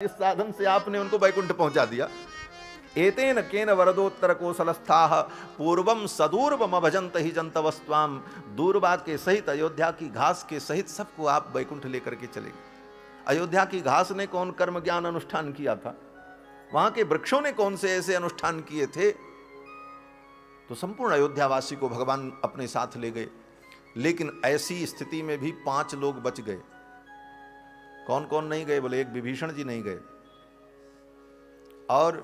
इस साधन से आपने उनको वैकुंठ पहुंचा दिया। एतेन केन वरदोत्तर कोसलस्थाः पूर्वम सदूर्वम भजंत ही जंतवस्त्वाम। दूरबा के सहित, अयोध्या की घास के सहित सबको आप वैकुंठ लेकर के चले गए। अयोध्या की घास ने कौन कर्म ज्ञान अनुष्ठान किया था? वहां के वृक्षों ने कौन से ऐसे अनुष्ठान किए थे? तो संपूर्ण अयोध्यावासी को भगवान अपने साथ ले गए। लेकिन ऐसी स्थिति में भी 5 लोग बच गए। कौन कौन नहीं गए? बोले एक विभीषण जी नहीं गए, और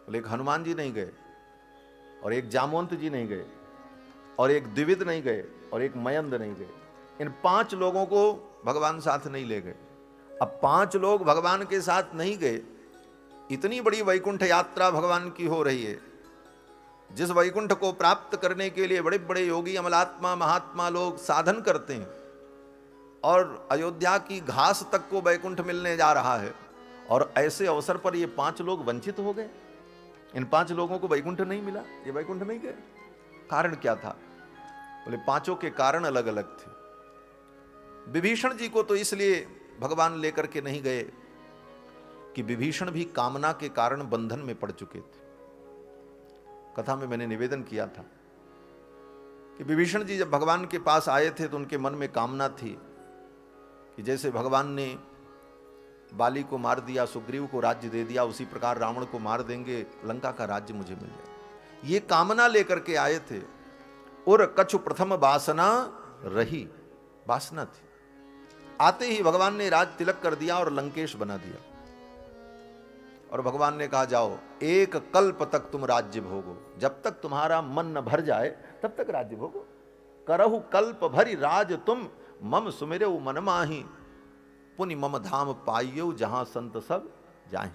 बोले एक हनुमान जी नहीं गए, और एक जामवंत जी नहीं गए, और एक द्विविद नहीं गए, और एक मयंद नहीं गए। इन 5 लोगों को भगवान साथ नहीं ले गए। अब 5 लोग भगवान के साथ नहीं गए। इतनी बड़ी वैकुंठ यात्रा भगवान की हो रही है, जिस वैकुंठ को प्राप्त करने के लिए बड़े बड़े योगी अमलात्मा महात्मा लोग साधन करते हैं, और अयोध्या की घास तक को वैकुंठ मिलने जा रहा है, और ऐसे अवसर पर ये 5 लोग वंचित हो गए। इन 5 लोगों को वैकुंठ नहीं मिला, ये वैकुंठ नहीं गए। कारण क्या था? बोले 5 के कारण अलग अलग थे। विभीषण जी को तो इसलिए भगवान लेकर के नहीं गए कि विभीषण भी कामना के कारण बंधन में पड़ चुके थे। कथा में मैंने निवेदन किया था कि विभीषण जी जब भगवान के पास आए थे तो उनके मन में कामना थी कि जैसे भगवान ने बाली को मार दिया, सुग्रीव को राज्य दे दिया, उसी प्रकार रावण को मार देंगे, लंका का राज्य मुझे मिल जाए। ये कामना लेकर के आए थे। और कछु प्रथम वासना रही, वासना थी। आते ही भगवान ने राज तिलक कर दिया और लंकेश बना दिया। और भगवान ने कहा जाओ 1 कल्प तक तुम राज्य भोगो, जब तक तुम्हारा मन न भर जाए तब तक राज्य भोगो। करहु कल्प भरी राज तुम, मम सुमिरऊ मन माही, पुनि मम धाम पाइयो जहां संत सब जाएं।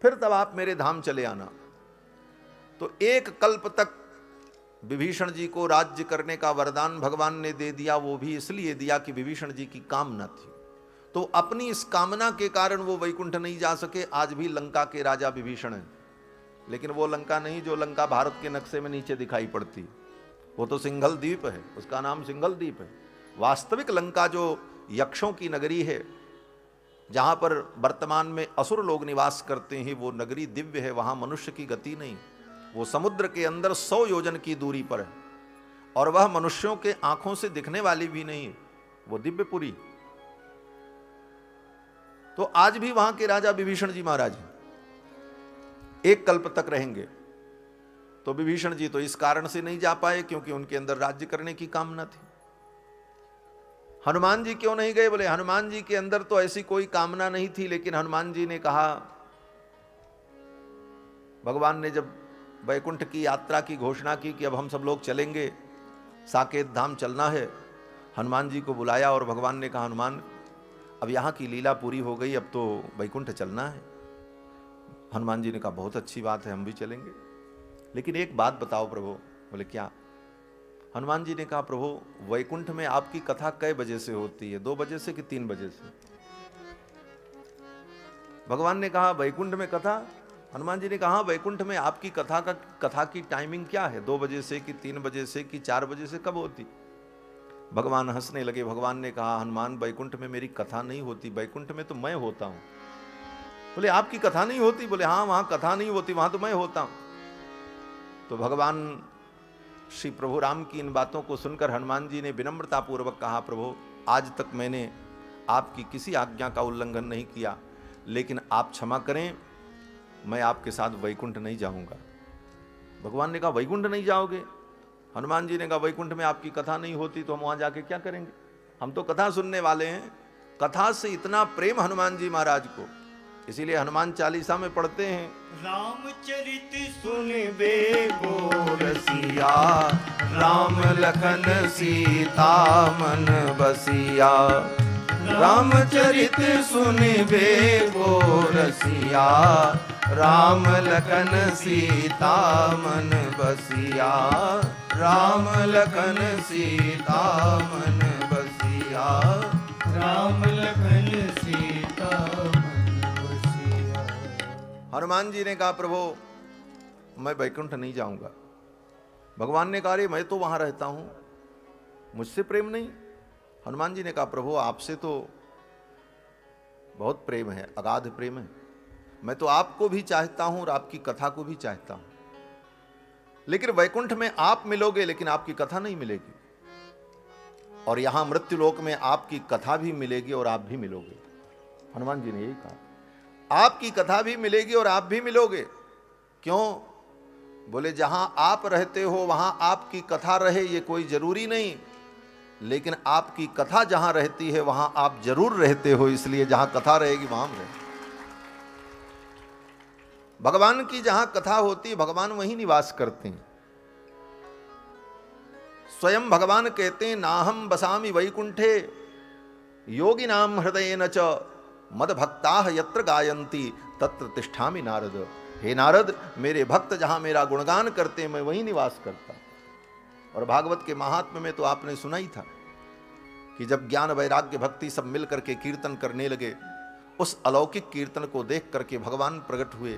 फिर तब आप मेरे धाम चले आना। तो 1 कल्प तक विभीषण जी को राज्य करने का वरदान भगवान ने दे दिया। वो भी इसलिए दिया कि विभीषण जी की कामना थी। तो अपनी इस कामना के कारण वो वैकुंठ नहीं जा सके। आज भी लंका के राजा विभीषण हैं, लेकिन वो लंका नहीं जो लंका भारत के नक्शे में नीचे दिखाई पड़ती। वो तो सिंघल द्वीप है, उसका नाम सिंघल द्वीप है। वास्तविक लंका जो यक्षों की नगरी है, जहां पर वर्तमान में असुर लोग निवास करते हैं, वो नगरी दिव्य है। वहां मनुष्य की गति नहीं। वो समुद्र के अंदर 100 योजन की दूरी पर है, और वह मनुष्यों के आंखों से दिखने वाली भी नहीं है। वो दिव्यपुरी। तो आज भी वहां के राजा विभीषण जी महाराज 1 कल्प तक रहेंगे। तो विभीषण जी तो इस कारण से नहीं जा पाए क्योंकि उनके अंदर राज्य करने की कामना थी। हनुमान जी क्यों नहीं गए? बोले हनुमान जी के अंदर तो ऐसी कोई कामना नहीं थी, लेकिन हनुमान जी ने कहा, भगवान ने जब वैकुंठ की यात्रा की घोषणा की कि अब हम सब लोग चलेंगे, साकेत धाम चलना है, हनुमान जी को बुलाया और भगवान ने कहा, हनुमान अब यहाँ की लीला पूरी हो गई, अब तो वैकुंठ चलना है। हनुमान जी ने कहा बहुत अच्छी बात है, हम भी चलेंगे, लेकिन एक बात बताओ प्रभु। बोले क्या? हनुमान जी ने कहा, प्रभु वैकुंठ में आपकी कथा कई बजे से होती है? 2 बजे से कि 3 बजे से? भगवान ने कहा वैकुंठ में कथा? हनुमान जी ने कहा वैकुंठ में आपकी कथा की टाइमिंग क्या है? 2 बजे से कि 3 बजे से कि 4 बजे से, कब होती? भगवान हंसने लगे। भगवान ने कहा, हनुमान वैकुंठ में मेरी कथा नहीं होती, वैकुंठ में तो मैं होता हूं। बोले आपकी कथा नहीं होती? बोले हाँ, वहां कथा नहीं होती, वहां तो मैं होता हूं। तो भगवान श्री प्रभु राम की इन बातों को सुनकर हनुमान जी ने विनम्रता पूर्वक कहा, प्रभु आज तक मैंने आपकी किसी आज्ञा का उल्लंघन नहीं किया, लेकिन आप क्षमा करें, मैं आपके साथ वैकुंठ नहीं जाऊंगा। भगवान ने कहा वैकुंठ नहीं जाओगे? हनुमान जी ने कहा वैकुंठ में आपकी कथा नहीं होती तो हम वहां जाके क्या करेंगे? हम तो कथा सुनने वाले हैं। कथा से इतना प्रेम हनुमान जी महाराज को, इसीलिए हनुमान चालीसा में पढ़ते हैं, रामचरित सुनबे को रसिया, राम लखन सीता मन बसिया। रामचरित सुनबे को रसिया, राम लखन सीता मन बसिया। राम लखन सीता मन बसिया। राम लखन सीता मन बसिया। हनुमान जी ने कहा प्रभु मैं वैकुंठ नहीं जाऊंगा। भगवान ने कहा, अरे मैं तो वहां रहता हूं, मुझसे प्रेम नहीं? हनुमान जी ने कहा, प्रभु आपसे तो बहुत प्रेम है, अगाध प्रेम है। मैं तो आपको भी चाहता हूं और आपकी कथा को भी चाहता हूं, लेकिन वैकुंठ में आप मिलोगे लेकिन आपकी कथा नहीं मिलेगी, और यहां मृत्युलोक में आपकी कथा भी मिलेगी और आप भी मिलोगे। हनुमान जी ने यही कहा, आपकी कथा भी मिलेगी और आप भी मिलोगे। क्यों? बोले जहां आप रहते हो वहां आपकी कथा रहे ये कोई जरूरी नहीं, लेकिन आपकी कथा जहां रहती है वहां आप जरूर रहते हो, इसलिए जहां कथा रहेगी वहां हम रहे। भगवान की जहां कथा होती है भगवान वहीं निवास करते हैं। स्वयं भगवान कहते हैं, नाहम बसामि वैकुंठे योगिनाम हृदय न च मद भक्ता यत्र गायंती तत्र तिष्ठामि नारद। हे नारद, मेरे भक्त जहां मेरा गुणगान करते हैं मैं वहीं निवास करता। और भागवत के महात्म्य में तो आपने सुना ही था कि जब ज्ञान वैराग्य भक्ति सब मिल करके कीर्तन करने लगे, उस अलौकिक कीर्तन को देख करके भगवान प्रकट हुए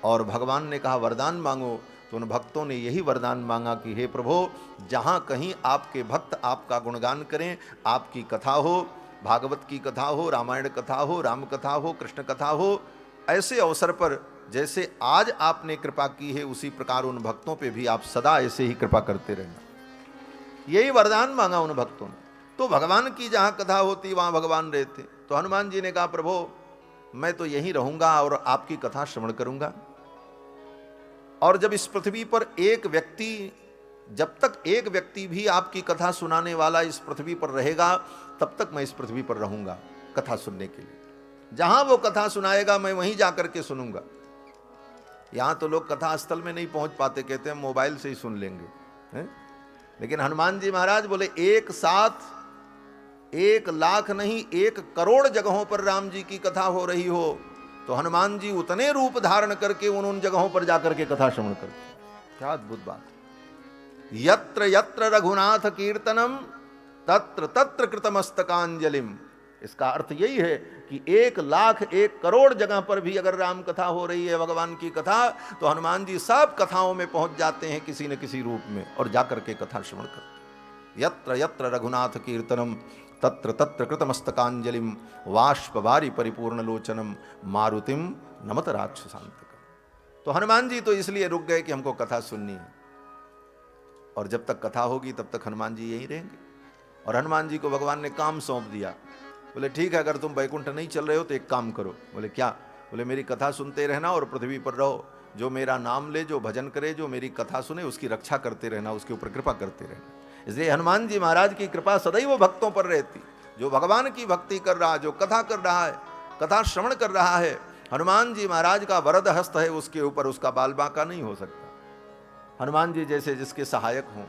और भगवान ने कहा वरदान मांगो। तो उन भक्तों ने यही वरदान मांगा कि हे प्रभु, जहां कहीं आपके भक्त आपका गुणगान करें, आपकी कथा हो, भागवत की कथा हो, रामायण कथा हो, राम कथा हो, कृष्ण कथा हो, ऐसे अवसर पर जैसे आज आपने कृपा की है उसी प्रकार उन भक्तों पे भी आप सदा ऐसे ही कृपा करते रहना। यही वरदान मांगा उन भक्तों ने। तो भगवान की जहां कथा होती वहां भगवान रहते। तो हनुमान जी ने कहा प्रभु मैं तो यहीं रहूंगा और आपकी कथा श्रवण करूंगा। और जब इस पृथ्वी पर एक व्यक्ति, जब तक एक व्यक्ति भी आपकी कथा सुनाने वाला इस पृथ्वी पर रहेगा तब तक मैं इस पृथ्वी पर रहूंगा कथा सुनने के लिए। जहां वो कथा सुनाएगा मैं वहीं जाकर के सुनूंगा। यहां तो लोग कथा स्थल में नहीं पहुंच पाते, कहते हैं मोबाइल से ही सुन लेंगे, है? लेकिन हनुमान जी महाराज बोले एक साथ 1,00,000 नहीं 1 करोड़ जगहों पर राम जी की कथा हो रही हो तो हनुमान जी उतने रूप धारण करके उन जगहों पर जाकर के कथा श्रवण करते। क्या अद्भुत बात। यत्र यत्र रघुनाथ कीर्तनम तत्र तत्र कृतमस्तकांजलिम। इसका अर्थ यही है कि 1,00,000 करोड़ जगह पर भी अगर राम कथा हो रही है, भगवान की कथा, तो हनुमान जी सब कथाओं में पहुंच जाते हैं किसी न किसी रूप में और जाकर के कथा श्रवण करते। यत्र यत्र रघुनाथ कीर्तनम तत्र तत्र कृतमस्तकांजलिम वाष्पवारी परिपूर्ण लोचनम मारुतिम नमत राक्षसांतकम। तो हनुमान जी तो इसलिए रुक गए कि हमको कथा सुननी है, और जब तक कथा होगी तब तक हनुमान जी यहीं रहेंगे। और हनुमान जी को भगवान ने काम सौंप दिया। बोले ठीक है, अगर तुम वैकुंठ नहीं चल रहे हो तो एक काम करो। बोले क्या? बोले मेरी कथा सुनते रहना और पृथ्वी पर रहो, जो मेरा नाम ले, जो भजन करे, जो मेरी कथा सुने उसकी रक्षा करते रहना, उसके ऊपर कृपा करते रहना। इसलिए हनुमान जी महाराज की कृपा सदैव भक्तों पर रहती। जो भगवान की भक्ति कर रहा है, जो कथा कर रहा है, कथा श्रवण कर रहा है, हनुमान जी महाराज का वरद हस्त है उसके ऊपर, उसका बाल बांका नहीं हो सकता। हनुमान जी जैसे जिसके सहायक हों,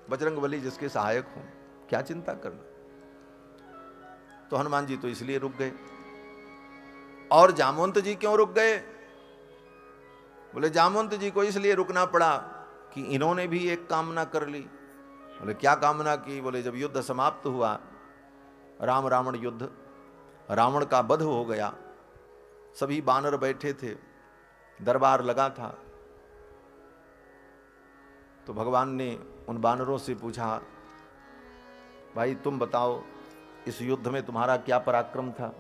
बजरंगबली जिसके सहायक हों, क्या चिंता करना। तो हनुमान जी तो इसलिए रुक गए। और जामवंत जी क्यों रुक गए? बोले जामवंत जी को इसलिए रुकना पड़ा कि इन्होंने भी एक कामना कर ली। बोले क्या कामना की? बोले जब युद्ध समाप्त हुआ, राम रावण युद्ध, रावण का वध हो गया, सभी बानर बैठे थे, दरबार लगा था, तो भगवान ने उन बानरों से पूछा भाई तुम बताओ इस युद्ध में तुम्हारा क्या पराक्रम था?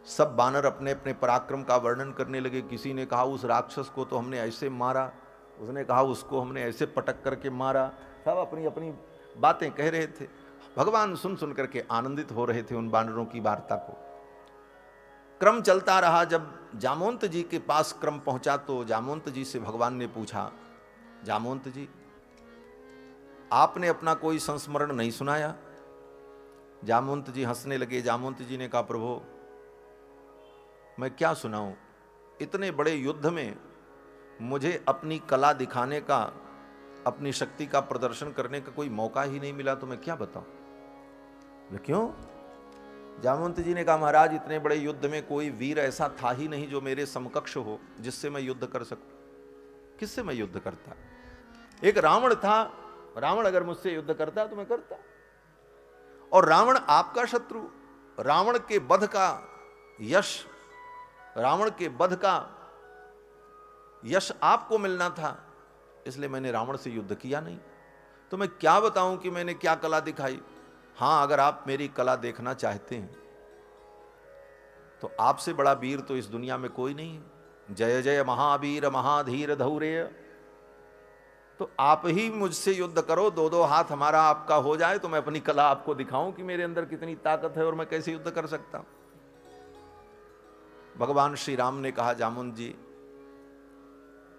सब बानर अपने अपने पराक्रम का वर्णन करने लगे। किसी ने कहा उस राक्षस को तो हमने ऐसे मारा, उसने कहा उसको हमने ऐसे पटक करके मारा, सब अपनी अपनी बातें कह रहे थे। भगवान सुन सुन करके आनंदित हो रहे थे उन बानरों की वार्ता को। क्रम चलता रहा। जब जामवंत जी के पास क्रम पहुंचा तो जामवंत जी से भगवान ने पूछा, जामवंत जी आपने अपना कोई संस्मरण नहीं सुनाया? जामवंत जी हंसने लगे। जामवंत जी ने कहा प्रभु मैं क्या सुनाऊं, इतने बड़े युद्ध में मुझे अपनी कला दिखाने का, अपनी शक्ति का प्रदर्शन करने का कोई मौका ही नहीं मिला, तो मैं क्या बताऊं। क्यों? जामवंत जी ने कहा महाराज इतने बड़े युद्ध में कोई वीर ऐसा था ही नहीं जो मेरे समकक्ष हो, जिससे मैं युद्ध कर सकूं। किससे मैं युद्ध करता? एक रावण था, रावण अगर मुझसे युद्ध करता तो मैं करता। और रावण आपका शत्रु, रावण के वध का यश, रावण के वध का यश आपको मिलना था, इसलिए मैंने रावण से युद्ध किया नहीं। तो मैं क्या बताऊं कि मैंने क्या कला दिखाई। हां, अगर आप मेरी कला देखना चाहते हैं तो आपसे बड़ा वीर तो इस दुनिया में कोई नहीं है। जय जय महावीर महाधीर धौर्य। तो आप ही मुझसे युद्ध करो, दो दो हाथ हमारा आपका हो जाए तो मैं अपनी कला आपको दिखाऊं कि मेरे अंदर कितनी ताकत है और मैं कैसे युद्ध कर सकता हूं। भगवान श्री राम ने कहा, जामुन जी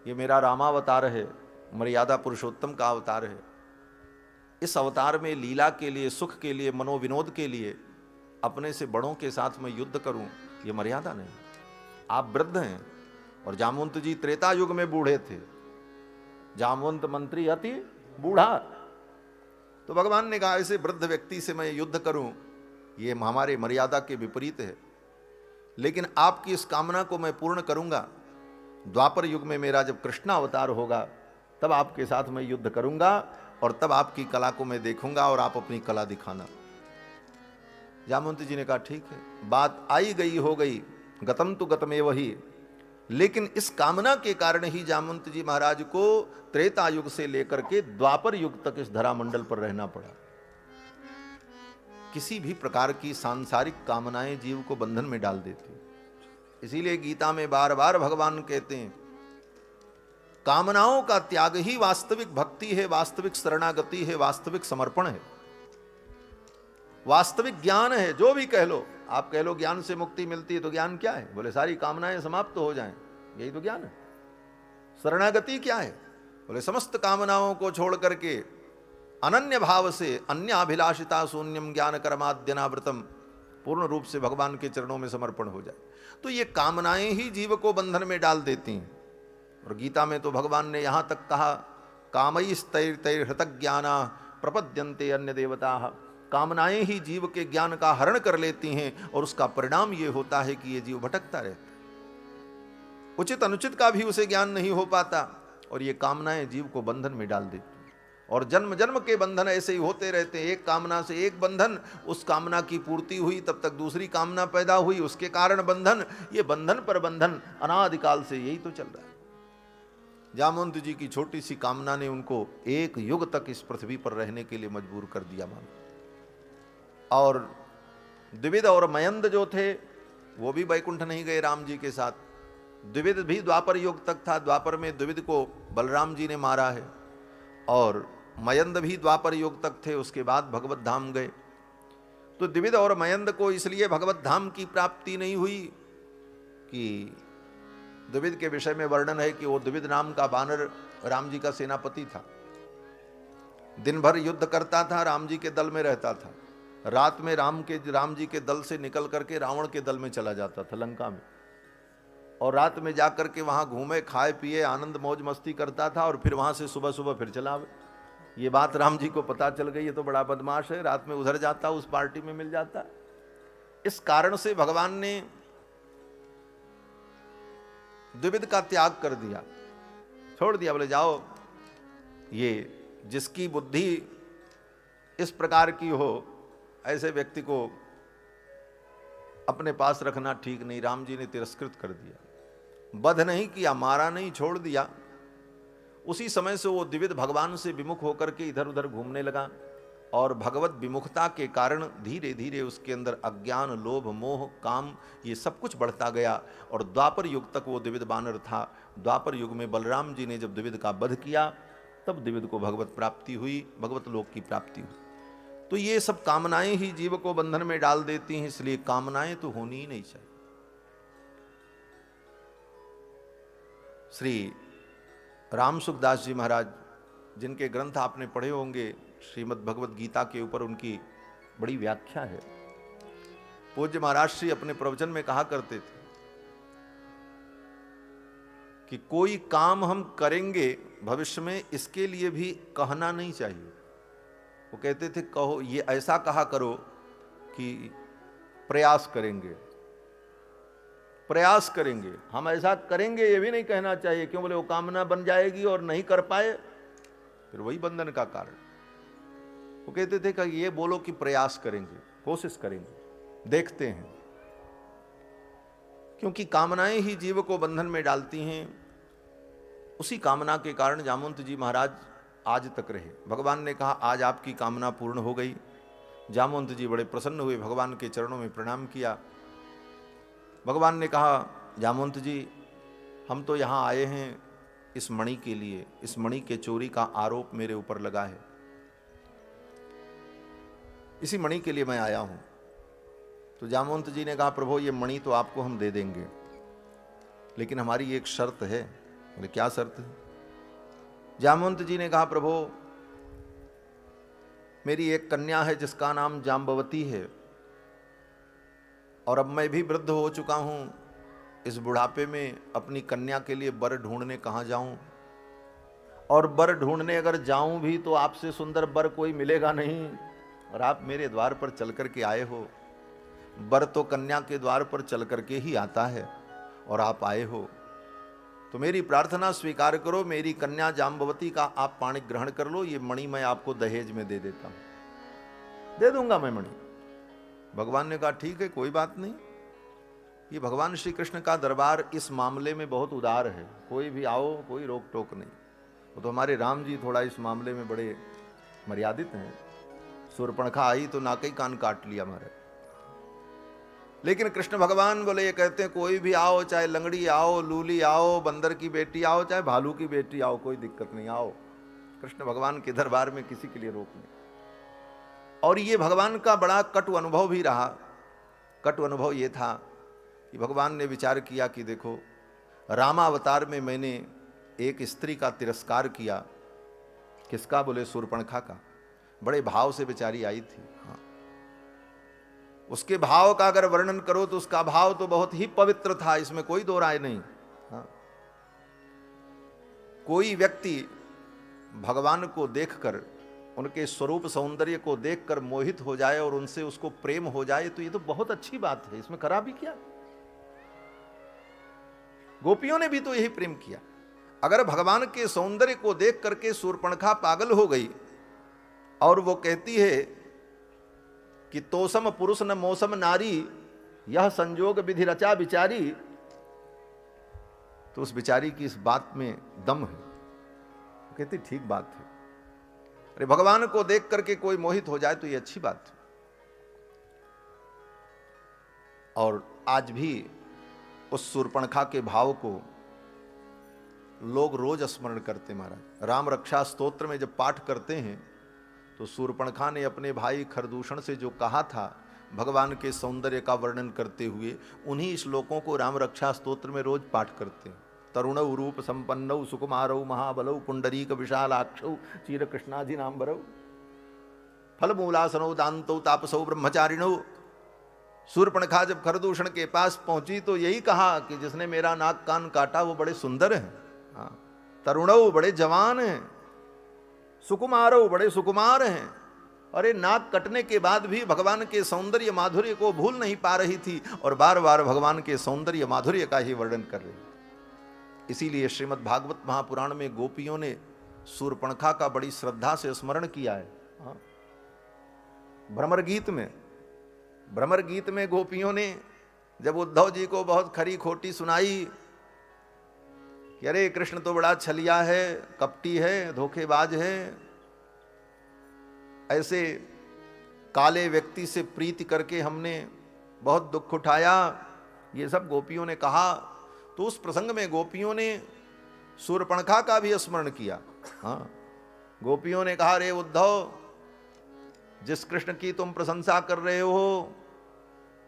ये मेरा रामावतार है, मर्यादा पुरुषोत्तम का अवतार है। इस अवतार में लीला के लिए, सुख के लिए, मनोविनोद के लिए अपने से बड़ों के साथ मैं युद्ध करूं, ये मर्यादा नहीं। आप वृद्ध हैं और जामवंत जी त्रेता युग में बूढ़े थे। जामवंत मंत्री अति बूढ़ा। तो भगवान ने कहा ऐसे वृद्ध व्यक्ति से मैं युद्ध करूं, ये हमारे मर्यादा के विपरीत है। लेकिन आपकी इस कामना को मैं पूर्ण करूंगा। द्वापर युग में मेरा जब कृष्ण अवतार होगा तब आपके साथ मैं युद्ध करूंगा और तब आपकी कला को मैं देखूंगा और आप अपनी कला दिखाना। जामवंत जी ने कहा ठीक है, बात आई गई हो गई, गतम तो गतमेव ही। लेकिन इस कामना के कारण ही जामवंत जी महाराज को त्रेता युग से लेकर के द्वापर युग तक इस धरामंडल पर रहना पड़ा। किसी भी प्रकार की सांसारिक कामनाएं जीव को बंधन में डाल देती। इसीलिए गीता में बार बार भगवान कहते हैं कामनाओं का त्याग ही वास्तविक भक्ति है, वास्तविक शरणागति है, वास्तविक समर्पण है, वास्तविक ज्ञान है। जो भी कह लो, आप कह लो ज्ञान से मुक्ति मिलती है, तो ज्ञान क्या है? बोले सारी कामनाएं समाप्त हो जाएं, यही तो ज्ञान है। शरणागति क्या है? बोले समस्त कामनाओं को छोड़ करके अनन्य भाव से अन्याभिलाषिता शून्यम ज्ञान कर्माद्यनावृतम, पूर्ण रूप से भगवान के चरणों में समर्पण हो जाए। तो ये कामनाएं ही जीव को बंधन में डाल देती हैं। और गीता में तो भगवान ने यहां तक कहा कामैस्तैर्तैर्हृतज्ञाना प्रपद्यन्ते अन्य देवता। कामनाएं ही जीव के ज्ञान का हरण कर लेती हैं और उसका परिणाम यह होता है कि यह जीव भटकता रहता है, उचित अनुचित का भी उसे ज्ञान नहीं हो पाता और ये कामनाएं जीव को बंधन में डाल देती। और जन्म जन्म के बंधन ऐसे ही होते रहते हैं। एक कामना से एक बंधन, उस कामना की पूर्ति हुई तब तक दूसरी कामना पैदा हुई, उसके कारण बंधन, ये बंधन पर बंधन अनादिकाल से यही तो चल रहा है। जामवंत जी की छोटी सी कामना ने उनको एक युग तक इस पृथ्वी पर रहने के लिए मजबूर कर दिया मान। और द्विविद और मयंद जो थे वो भी वैकुंठ नहीं गए राम जी के साथ। द्विविद भी द्वापर युग तक था, द्वापर में द्विविद को बलराम जी ने मारा है। और मयंद भी द्वापर युग तक थे, उसके बाद भगवत धाम गए। तो द्विविद और मयंद को इसलिए भगवत धाम की प्राप्ति नहीं हुई कि द्विविद के विषय में वर्णन है कि वो द्विविद नाम का वानर राम जी का सेनापति था। दिन भर युद्ध करता था, राम जी के दल में रहता था। रात में राम जी के दल से निकल करके रावण के दल में चला जाता था लंका में, और रात में जाकर के वहां घूमे, खाए पिए, आनंद मौज मस्ती करता था और फिर वहां से सुबह सुबह फिर चला आवे। ये बात राम जी को पता चल गई, ये तो बड़ा बदमाश है, रात में उधर जाता, उस पार्टी में मिल जाता। इस कारण से भगवान ने द्विविद का त्याग कर दिया, छोड़ दिया। बोले जाओ, ये जिसकी बुद्धि इस प्रकार की हो ऐसे व्यक्ति को अपने पास रखना ठीक नहीं। राम जी ने तिरस्कृत कर दिया, वध नहीं किया, मारा नहीं, छोड़ दिया। उसी समय से वो द्विविद भगवान से विमुख होकर के इधर उधर घूमने लगा और भगवत विमुखता के कारण धीरे धीरे उसके अंदर अज्ञान, लोभ, मोह, काम ये सब कुछ बढ़ता गया। और द्वापर युग तक वो द्विविद बानर था। द्वापर युग में बलराम जी ने जब द्विविद का वध किया तब द्विविद को भगवत प्राप्ति हुई, भगवत लोक की प्राप्ति हुई। तो ये सब कामनाएं ही जीव को बंधन में डाल देती हैं, इसलिए कामनाएं तो होनी ही नहीं चाहिए। श्री राम सुखदास जी महाराज, जिनके ग्रंथ आपने पढ़े होंगे, श्रीमद् भगवत गीता के ऊपर उनकी बड़ी व्याख्या है। पूज्य महाराज श्री अपने प्रवचन में कहा करते थे कि कोई काम हम करेंगे भविष्य में, इसके लिए भी कहना नहीं चाहिए। वो कहते थे कहो, ये ऐसा कहा करो कि प्रयास करेंगे, प्रयास करेंगे, हम ऐसा करेंगे, ये भी नहीं कहना चाहिए। क्यों? बोले वो कामना बन जाएगी और नहीं कर पाए फिर वही बंधन का कारण। वो कहते थे कि ये बोलो कि प्रयास करेंगे, कोशिश करेंगे, देखते हैं। क्योंकि कामनाएं ही जीव को बंधन में डालती हैं। उसी कामना के कारण जामवंत जी महाराज आज तक रहे। भगवान ने कहा आज आपकी कामना पूर्ण हो गई। जामवंत जी बड़े प्रसन्न हुए, भगवान के चरणों में प्रणाम किया भगवान ने कहा, जामवंत जी, हम तो यहाँ आए हैं इस मणि के लिए, इस मणि के चोरी का आरोप मेरे ऊपर लगा है, इसी मणि के लिए मैं आया हूं। तो जामवंत जी ने कहा, प्रभु ये मणि तो आपको हम दे देंगे, लेकिन हमारी एक शर्त है। बोले, क्या शर्त है? जामवंत जी ने कहा, प्रभु मेरी एक कन्या है जिसका नाम जाम्बवती है, और अब मैं भी वृद्ध हो चुका हूं, इस बुढ़ापे में अपनी कन्या के लिए वर ढूंढने कहाँ जाऊं? और वर ढूंढने अगर जाऊं भी तो आपसे सुंदर वर कोई मिलेगा नहीं, और आप मेरे द्वार पर चल करके आए हो। वर तो कन्या के द्वार पर चल करके ही आता है, और आप आए हो, तो मेरी प्रार्थना स्वीकार करो, मेरी कन्या जाम्बवती का आप पाणी ग्रहण कर लो, ये मणि मैं आपको दहेज में दे देता हूं, दे दूंगा मैं मणि। भगवान ने कहा, ठीक है, कोई बात नहीं। ये भगवान श्री कृष्ण का दरबार इस मामले में बहुत उदार है, कोई भी आओ, कोई रोक टोक नहीं। वो तो हमारे राम जी थोड़ा इस मामले में बड़े मर्यादित हैं। शूर्पणखा आई तो नाकई कान काट लिया हमारे, लेकिन कृष्ण भगवान बोले, ये कहते हैं कोई भी आओ, चाहे लंगड़ी आओ, लूली आओ, बंदर की बेटी आओ, चाहे भालू की बेटी आओ, कोई दिक्कत नहीं, आओ। कृष्ण भगवान के दरबार में किसी के लिए रोक नहीं। और ये भगवान का बड़ा कटु अनुभव भी रहा। कटु अनुभव ये था कि भगवान ने विचार किया कि देखो, रामावतार में मैंने एक स्त्री का तिरस्कार किया। किसका? बोले शूर्पणखा का। बड़े भाव से बेचारी आई थी। हाँ, उसके भाव का अगर वर्णन करो तो उसका भाव तो बहुत ही पवित्र था, इसमें कोई दो राय नहीं। हाँ, कोई व्यक्ति भगवान को देखकर, उनके स्वरूप सौंदर्य को देखकर मोहित हो जाए और उनसे उसको प्रेम हो जाए, तो ये तो बहुत अच्छी बात है, इसमें खराबी क्या? गोपियों ने भी तो यही प्रेम किया। अगर भगवान के सौंदर्य को देख करके शूर्पणखा पागल हो गई और वो कहती है कि तोसम पुरुष न मौसम नारी, यह संजोग विधि रचा बिचारी, तो उस बिचारी की इस बात में दम है। कहती ठीक बात है, अरे भगवान को देख करके कोई मोहित हो जाए तो ये अच्छी बात है। और आज भी उस शूर्पणखा के भाव को लोग रोज स्मरण करते। महाराज राम रक्षा स्तोत्र में जब पाठ करते हैं तो शूर्पणखा ने अपने भाई खरदूषण से जो कहा था भगवान के सौंदर्य का वर्णन करते हुए, उन्हीं श्लोकों को राम रक्षा स्तोत्र में रोज पाठ करते हैं। तरुणौ रूप संपन्नौ सुकुमारौ महाबलौ पुंडरीक विशालाक्षौ चीर कृष्णाजिनांबरौ फलमूलासनौ दान्तौ तापसौ ब्रह्मचारिणौ। शूर्पणखा जब खरदूषण के पास पहुंची तो यही कहा कि जिसने मेरा नाक कान काटा वो बड़े सुंदर हैं। हाँ, तरुणौ बड़े जवान हैं, सुकुमारौ बड़े सुकुमार हैं। अरे नाक कटने के बाद भी भगवान के सौंदर्य माधुर्य को भूल नहीं पा रही थी और बार बार भगवान के सौंदर्य माधुर्य का ही वर्णन कर रही थी। इसीलिए श्रीमद् भागवत महापुराण में गोपियों ने शूर्पणखा का बड़ी श्रद्धा से स्मरण किया है। हाँ, भ्रमर गीत में गोपियों ने जब उद्धव जी को बहुत खरी खोटी सुनाई कि अरे कृष्ण तो बड़ा छलिया है, कपटी है, धोखेबाज है, ऐसे काले व्यक्ति से प्रीति करके हमने बहुत दुख उठाया, ये सब गोपियों ने कहा। तो उस प्रसंग में गोपियों ने शूर्पणखा का भी स्मरण किया। हाँ, गोपियों ने कहा, रे उद्धव, जिस कृष्ण की तुम प्रशंसा कर रहे हो,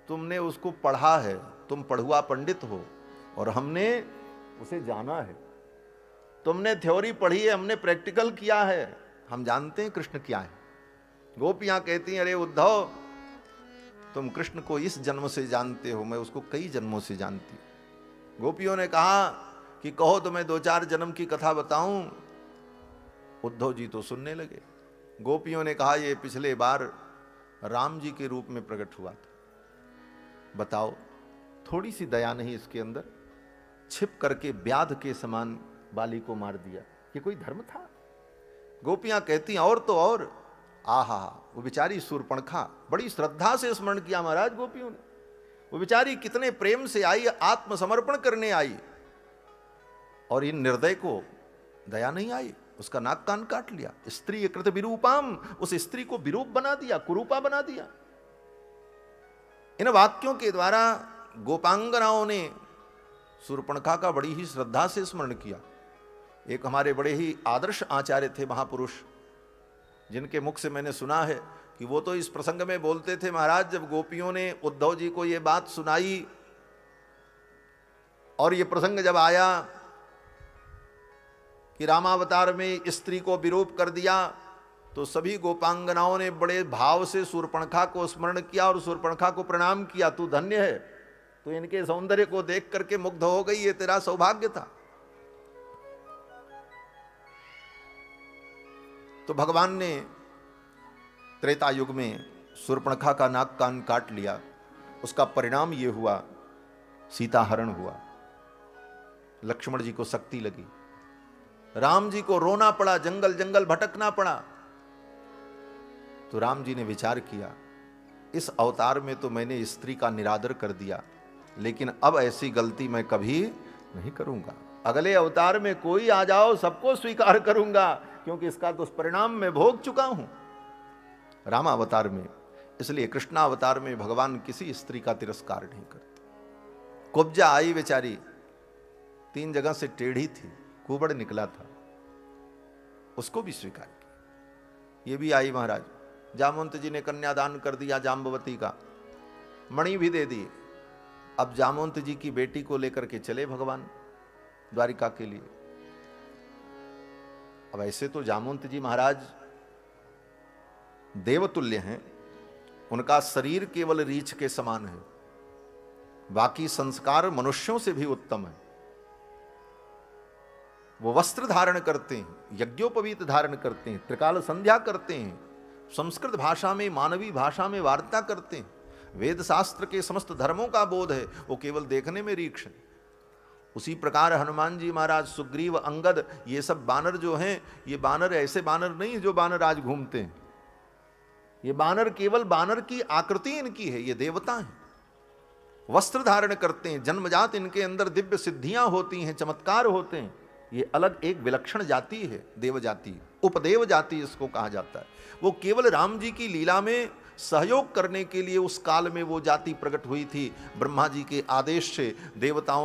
तुमने उसको पढ़ा है, तुम पढ़ुआ पंडित हो, और हमने उसे जाना है। तुमने थ्योरी पढ़ी है, हमने प्रैक्टिकल किया है, हम जानते हैं कृष्ण क्या है। गोपियां कहती हैं, अरे उद्धव, तुम कृष्ण को इस जन्म से जानते हो, मैं उसको कई जन्मों से जानती हूं। गोपियों ने कहा कि कहो तो मैं 2-4 जन्म की कथा बताऊं। उद्धव जी तो सुनने लगे। गोपियों ने कहा, ये पिछले बार राम जी के रूप में प्रकट हुआ था, बताओ, थोड़ी सी दया नहीं इसके अंदर? छिप करके व्याध के समान बाली को मार दिया, ये कोई धर्म था? गोपियां कहती, और तो और, आहा, वो बेचारी शूर्पणखा बड़ी श्रद्धा से स्मरण किया महाराज गोपियों ने। वो बेचारी कितने प्रेम से आई, आत्मसमर्पण करने आई, और इन निर्दय को दया नहीं आई, उसका नाक कान काट लिया। स्त्री कृत विरूपाम, उस स्त्री को विरूप बना दिया, कुरूपा बना दिया। इन वाक्यों के द्वारा गोपांगनाओं ने शूर्पणखा का बड़ी ही श्रद्धा से स्मरण किया। एक हमारे बड़े ही आदर्श आचार्य थे, महापुरुष, जिनके मुख से मैंने सुना है कि वो तो इस प्रसंग में बोलते थे, महाराज जब गोपियों ने उद्धव जी को ये बात सुनाई और ये प्रसंग जब आया कि रामावतार में स्त्री को विरूप कर दिया, तो सभी गोपांगनाओं ने बड़े भाव से शूर्पणखा को स्मरण किया और शूर्पणखा को प्रणाम किया। तू धन्य है, तो इनके सौंदर्य को देख करके मुग्ध हो गई, ये तेरा सौभाग्य था। तो भगवान ने त्रेता युग में शूर्पणखा का नाक कान काट लिया। उसका परिणाम ये हुआ, सीता हरण हुआ, लक्ष्मण जी को शक्ति लगी, राम जी को रोना पड़ा, जंगल जंगल भटकना पड़ा। तो राम जी ने विचार किया, इस अवतार में तो मैंने स्त्री का निरादर कर दिया, लेकिन अब ऐसी गलती मैं कभी नहीं करूंगा। अगले अवतार में कोई आ जाओ, सबको स्वीकार करूंगा, क्योंकि इसका दुष्परिणाम मैं भोग चुका हूं रामावतार में। इसलिए कृष्णावतार में भगवान किसी स्त्री का तिरस्कार नहीं करते। कुब्जा आई बेचारी, 3 जगह से टेढ़ी थी, कुबड़ निकला था, उसको भी स्वीकार किया। ये भी आई महाराज, जामवंत जी ने कन्यादान कर दिया जाम्बवती का, मणि भी दे दी। अब जामवंत जी की बेटी को लेकर के चले भगवान द्वारिका के लिए। अब ऐसे तो जामवंत जी महाराज देवतुल्य हैं, उनका शरीर केवल रीछ के समान है, बाकी संस्कार मनुष्यों से भी उत्तम है। वो वस्त्र धारण करते हैं, यज्ञोपवीत धारण करते हैं, त्रिकाल संध्या करते हैं, संस्कृत भाषा में, मानवी भाषा में वार्ता करते हैं, वेद शास्त्र के समस्त धर्मों का बोध है, वो केवल देखने में रीक्ष है। उसी प्रकार हनुमान जी महाराज, सुग्रीव, अंगद, ये सब बानर जो हैं, ये बानर ऐसे बानर नहीं जो बानर आज घूमते हैं। ये बानर केवल बानर की आकृति इनकी है, ये देवता हैं, वस्त्र धारण करते हैं, जन्मजात इनके अंदर दिव्य सिद्धियां होती हैं, चमत्कार होते हैं। ये अलग एक विलक्षण जाति है, देव जाति, उपदेव जाति इसको कहा जाता है। वो केवल राम जी की लीला में सहयोग करने के लिए उस काल में वो जाति प्रकट हुई थी। ब्रह्मा जी के आदेश से देवताओं